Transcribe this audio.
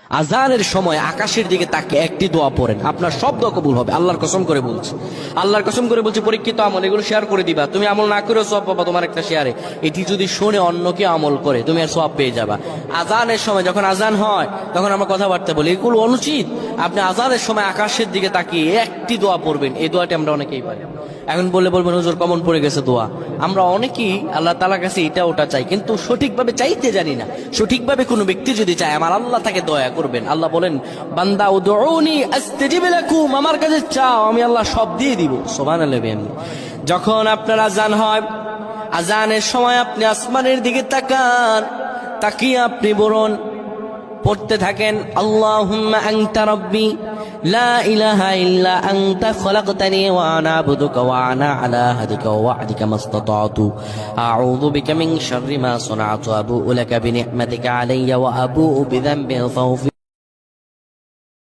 আজানের সময় আকাশের দিকে তাকে একটি দোয়া পড়েন, আপনার সব দোয়া কবুল হবে। আল্লাহর কসম করে বলছি, আল্লাহর কসম করে বলছি, পরীক্ষিত আমল এগুলো শেয়ার করে দিবা। তুমি আমল না করেও সওয়াব পাবা তোমার একটা শেয়ারে। এটি যদি শুনে অন্য কেউ আমল করে তুমি আর সওয়াব পেয়ে যাবা। আজানের সময় যখন আজান হয় তখন আমরা কথাবার্তা বলি, এগুলো অনুচিত। আপনি আজানের সময় আকাশের দিকে তাকিয়ে একটি দোয়া পড়বেন। এই দোয়াটি আমরা অনেকেই পারি। এখন বলবেন হুজুর কমন পড়ে গেছে দোয়া। আমরা অনেকেই আল্লাহ তাআলার কাছে এটা ওটা চাই, কিন্তু সঠিকভাবে চাইতে জানি না। সঠিকভাবে কোনো ব্যক্তি যদি চায় আমার আল্লাহ তাকে দয়া করবেন। আল্লাহ বলেন, বান্দা উদউনি আস্তাজিব লাকুম, আমার কাছে চাও আমি আল্লাহ সব দিয়ে দিব। সুবহানাল্লাহ। যখন আপনার আজান হয়, আজানের সময় আপনি আসমানের দিকে তাকান, তাকিয়ে আপনি বলুন, পড়তে থাকেন, আল্লাহুম্মা আনতা রাব্বি লা ইলাহা ইল্লা আনতা খলাকতানি ওয়া আনা আবদুকা ওয়া আনা আলা হাদিকা ওয়া ওয়া'দিকা মাসতাতা'তু আউযু বিকা মিন শাররি মা সানা'তু আবু'ু লাকা বিনি'মাতিকা আলাইয়া ওয়া আবু'ু বিযানবি ফাগফির